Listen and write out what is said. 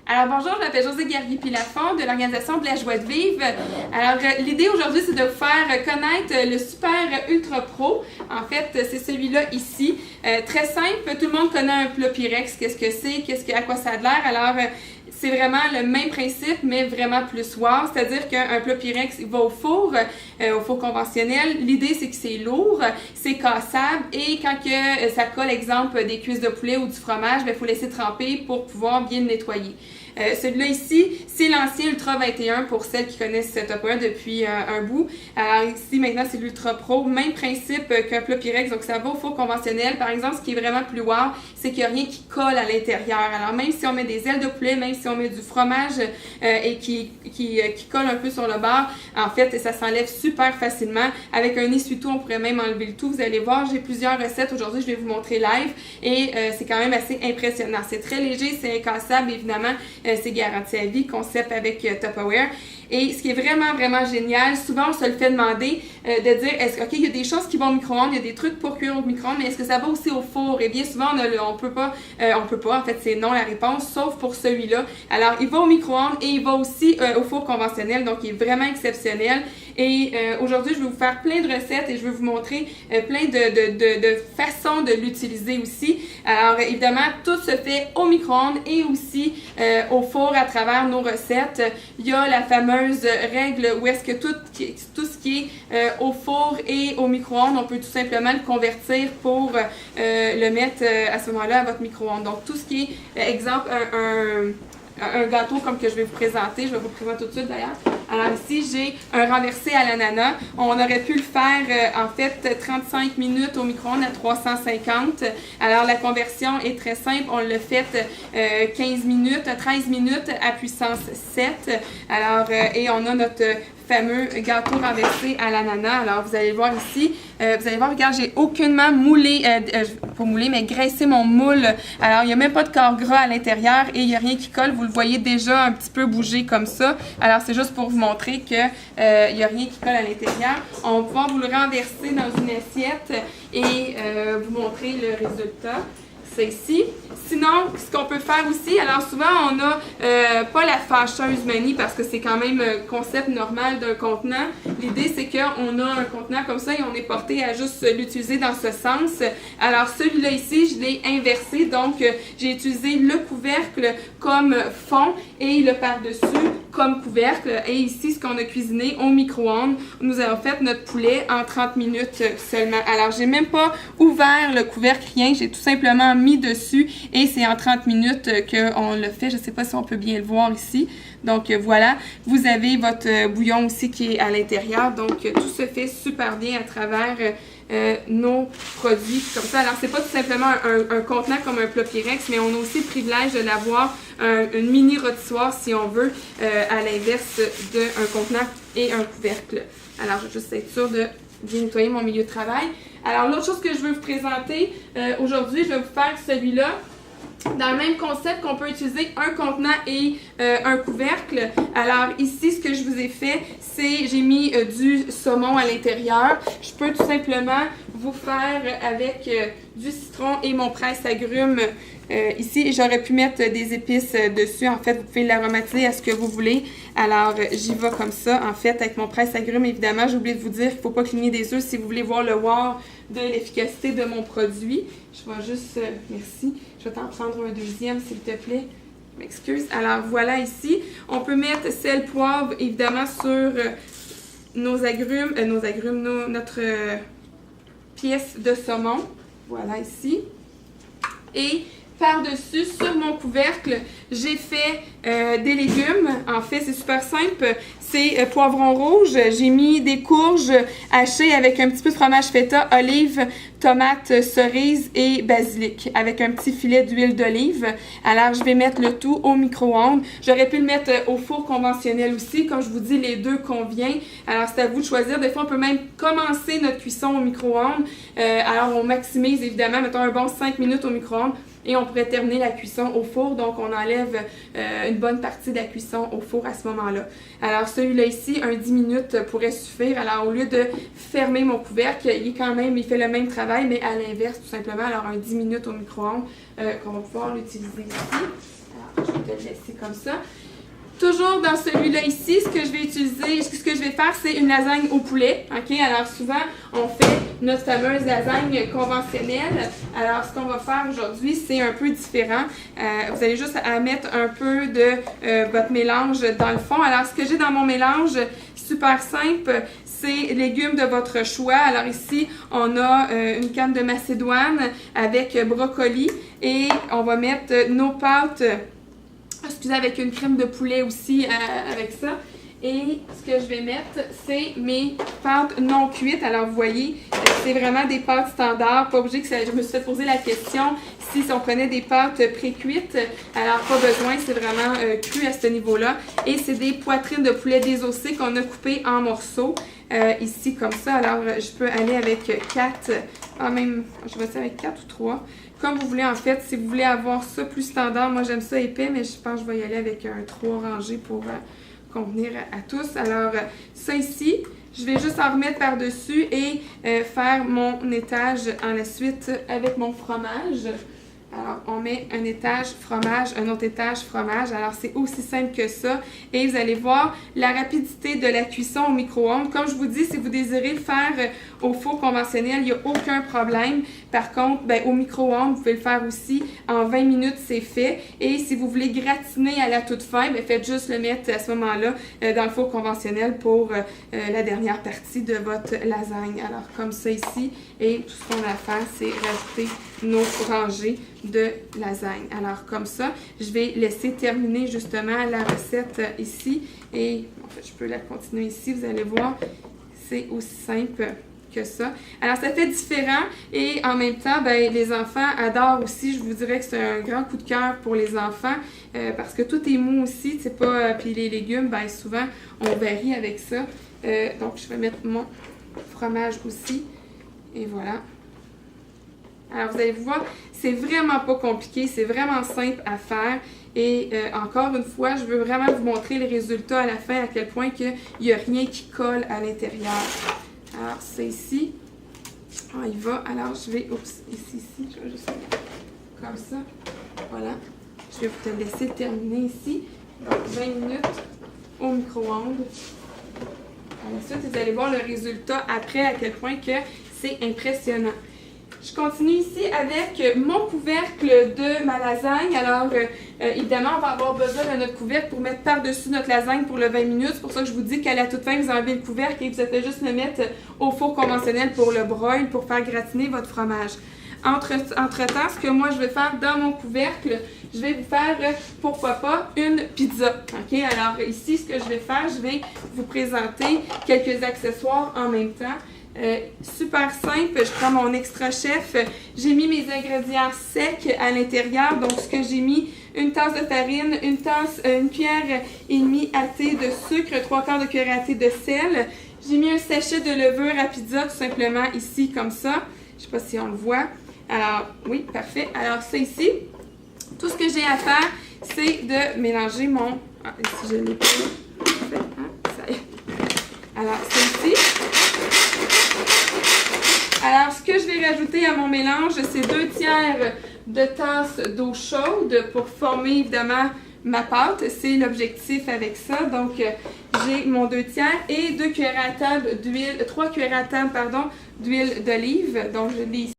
Alors bonjour, je m'appelle Josée Guerrier-Pilafond de l'organisation de la joie de vivre. Alors l'idée aujourd'hui, c'est de vous faire connaître le Super Ultra Pro. En fait, c'est celui-là ici. Très simple, tout le monde connaît un plat Pyrex. Qu'est-ce que c'est? À quoi ça a l'air? Alors c'est vraiment le même principe, mais vraiment plus wow. C'est-à-dire qu'un plat Pyrex va au four conventionnel. L'idée, c'est que c'est lourd, c'est cassable et quand que ça colle, exemple, des cuisses de poulet ou du fromage, il faut laisser tremper pour pouvoir bien le nettoyer. Celui-là ici, c'est l'ancien Ultra 21 pour celles qui connaissent ce Tupperware depuis un bout. Alors ici, maintenant, c'est l'Ultra Pro. Même principe qu'un plat Pyrex, donc ça va au four conventionnel. Par exemple, ce qui est vraiment plus wow, c'est qu'il n'y a rien qui colle à l'intérieur. Alors même si on met des ailes de poulet, même si on met du fromage et qui colle un peu sur le bord, en fait, ça s'enlève super facilement. Avec un essuie-tout, on pourrait même enlever le tout. Vous allez voir, j'ai plusieurs recettes aujourd'hui, je vais vous montrer live et c'est quand même assez impressionnant. C'est très léger, c'est incassable, évidemment. C'est garanti à vie, concept avec Tupperware. Et ce qui est vraiment, vraiment génial, souvent on se le fait demander de dire, OK, il y a des choses qui vont au micro-ondes, il y a des trucs pour cuire au micro-ondes, mais est-ce que ça va aussi au four? Et bien souvent, on peut pas, en fait, c'est non la réponse, sauf pour celui-là. Alors, il va au micro-ondes et il va aussi au four conventionnel, donc il est vraiment exceptionnel. Et aujourd'hui, je vais vous faire plein de recettes et je vais vous montrer plein de façons de l'utiliser aussi. Alors, évidemment, tout se fait au micro-ondes et aussi au four à travers nos recettes. Il y a la fameuse règle où est-ce que tout ce qui est au four et au micro-ondes, on peut tout simplement le convertir pour le mettre à ce moment-là à votre micro-ondes. Donc, tout ce qui est, exemple, un gâteau comme que je vais vous présenter. Je vais vous le présenter tout de suite d'ailleurs. Alors ici, j'ai un renversé à l'ananas. On aurait pu le faire en fait 35 minutes au micro-ondes à 350. Alors la conversion est très simple. On l'a fait 13 minutes à puissance 7. Alors, et on a notre fameux gâteau renversé à l'ananas. Alors, vous allez voir ici. Vous allez voir, regarde, j'ai aucunement moulé, pas moulé, mais graissé mon moule. Alors, il n'y a même pas de corps gras à l'intérieur et il n'y a rien qui colle. Vous le voyez déjà un petit peu bouger comme ça. Alors, c'est juste pour vous montrer qu'il n'y a rien qui colle à l'intérieur. On va pouvoir vous le renverser dans une assiette et vous montrer le résultat. C'est ici. Sinon, ce qu'on peut faire aussi, alors souvent on n'a pas la fâcheuse manie parce que c'est quand même concept normal d'un contenant. L'idée c'est qu'on a un contenant comme ça et on est porté à juste l'utiliser dans ce sens. Alors celui-là ici, je l'ai inversé, donc j'ai utilisé le couvercle comme fond et le par-dessus comme couvercle. Et ici, ce qu'on a cuisiné au micro-ondes, nous avons fait notre poulet en 30 minutes seulement. Alors, j'ai même pas ouvert le couvercle, rien. J'ai tout simplement mis dessus et c'est en 30 minutes qu'on l'a fait. Je sais pas si on peut bien le voir ici. Donc, voilà. Vous avez votre bouillon aussi qui est à l'intérieur. Donc, tout se fait super bien à travers nos produits comme ça. Alors, c'est pas tout simplement un contenant comme un plat Pyrex, mais on a aussi le privilège de l'avoir une mini rôtissoire si on veut, à l'inverse d'un contenant et un couvercle. Alors, je vais juste être sûre de bien nettoyer mon milieu de travail. Alors, l'autre chose que je veux vous présenter aujourd'hui, je vais vous faire celui-là. Dans le même concept qu'on peut utiliser un contenant et un couvercle. Alors ici, ce que je vous ai fait, c'est j'ai mis du saumon à l'intérieur. Je peux tout simplement vous faire avec du citron et mon presse-agrumes ici. J'aurais pu mettre des épices dessus. En fait, vous pouvez l'aromatiser à ce que vous voulez. Alors, j'y vais comme ça. En fait, avec mon presse-agrumes, évidemment, j'ai oublié de vous dire qu'il ne faut pas cligner des œufs si vous voulez voir le wow de l'efficacité de mon produit. Je vais juste... merci. Je vais t'en prendre un deuxième, s'il te plaît. Je m'excuse. Alors, voilà ici. On peut mettre sel, poivre, évidemment, sur nos agrumes, notre pièce de saumon. Voilà ici. Et par-dessus, sur mon couvercle, j'ai fait des légumes. En fait, c'est super simple. C'est poivron rouge. J'ai mis des courges hachées avec un petit peu de fromage feta, olive, tomate, cerise et basilic avec un petit filet d'huile d'olive. Alors, je vais mettre le tout au micro-ondes. J'aurais pu le mettre au four conventionnel aussi. Comme je vous dis, les deux conviennent. Alors, c'est à vous de choisir. Des fois, on peut même commencer notre cuisson au micro-ondes. Alors, on maximise évidemment, mettons un bon 5 minutes au micro-ondes. et on pourrait terminer la cuisson au four. Donc, on enlève une bonne partie de la cuisson au four à ce moment-là. Alors, celui-là ici, un 10 minutes pourrait suffire. Alors, au lieu de fermer mon couvercle, il fait le même travail, mais à l'inverse, tout simplement. Alors, un 10 minutes au micro-ondes qu'on va pouvoir l'utiliser ici. Alors, je vais te le laisser comme ça. Toujours dans celui-là ici, ce que je vais faire, c'est une lasagne au poulet. OK? Alors, souvent, on fait notre fameuse lasagne conventionnelle. Alors, ce qu'on va faire aujourd'hui, c'est un peu différent. Vous allez juste à mettre un peu de votre mélange dans le fond. Alors, ce que j'ai dans mon mélange, super simple, c'est légumes de votre choix. Alors ici, on a une canne de macédoine avec brocoli et on va mettre nos pâtes, avec une crème de poulet aussi avec ça. Et ce que je vais mettre, c'est mes pâtes non cuites. Alors, vous voyez, c'est vraiment des pâtes standards. Pas obligé que je me suis fait poser la question si on prenait des pâtes pré-cuites. Alors, pas besoin, c'est vraiment cru à ce niveau-là. Et c'est des poitrines de poulet désossées qu'on a coupées en morceaux. Ici, comme ça. Alors, je peux aller avec 4, je vais essayer avec 4 ou 3. Comme vous voulez, en fait, si vous voulez avoir ça plus standard, moi j'aime ça épais, mais je pense que je vais y aller avec un 3 rangé pour convenir à tous. Alors, ça ici, je vais juste en remettre par-dessus et faire mon étage en la suite avec mon fromage. Alors, on met un étage fromage, un autre étage fromage. Alors, c'est aussi simple que ça. Et vous allez voir la rapidité de la cuisson au micro-ondes. Comme je vous dis, si vous désirez le faire au four conventionnel, il n'y a aucun problème. Par contre, au micro-ondes, vous pouvez le faire aussi. En 20 minutes, c'est fait. Et si vous voulez gratiner à la toute fin, faites juste le mettre à ce moment-là dans le four conventionnel pour la dernière partie de votre lasagne. Alors, comme ça ici. Et tout ce qu'on a à faire, c'est rajouter nos rangées de lasagne. Alors, comme ça, je vais laisser terminer justement la recette ici. Et en fait, je peux la continuer ici. Vous allez voir, c'est aussi simple que ça. Alors, ça fait différent et en même temps, les enfants adorent aussi. Je vous dirais que c'est un grand coup de cœur pour les enfants parce que tout est mou aussi. C'est pas... puis les légumes, souvent, on varie avec ça. Donc, je vais mettre mon fromage aussi. Et voilà. Alors, vous allez voir, c'est vraiment pas compliqué, c'est vraiment simple à faire. Et encore une fois, je veux vraiment vous montrer les résultats à la fin, à quel point il n'y a rien qui colle à l'intérieur. Alors, c'est ici. On y va. Alors, je vais... ici. Je vais juste comme ça. Voilà. Je vais vous te laisser terminer ici. Donc, 20 minutes au micro-ondes. Ensuite, vous allez voir le résultat après, à quel point que c'est impressionnant. Je continue ici avec mon couvercle de ma lasagne. Alors, évidemment, on va avoir besoin de notre couvercle pour mettre par-dessus notre lasagne pour le 20 minutes. C'est pour ça que je vous dis qu'à la toute fin, vous enlevez le couvercle et vous faites juste le mettre au four conventionnel pour le broil, pour faire gratiner votre fromage. Entre-temps, ce que moi je vais faire dans mon couvercle, je vais vous faire, pourquoi pas, une pizza. OK? Alors ici, ce que je vais faire, je vais vous présenter quelques accessoires en même temps. Super simple, je prends mon extra chef, j'ai mis mes ingrédients secs à l'intérieur, donc ce que j'ai mis, une tasse de farine, une cuillère et demie à thé de sucre, 3/4 de cuillère à thé de sel. J'ai mis un sachet de levure à pizza tout simplement ici comme ça, je sais pas si on le voit. Alors oui, parfait. Alors ça ici, tout ce que j'ai à faire, c'est de mélanger mon... ici je l'ai pas. Parfait, ça y est. Alors c'est ici. Alors, ce que je vais rajouter à mon mélange, c'est 2/3 de tasse d'eau chaude pour former évidemment ma pâte. C'est l'objectif avec ça. Donc, j'ai mon 2/3 et 3 cuillères à table d'huile d'olive. Donc, je l'ai ici.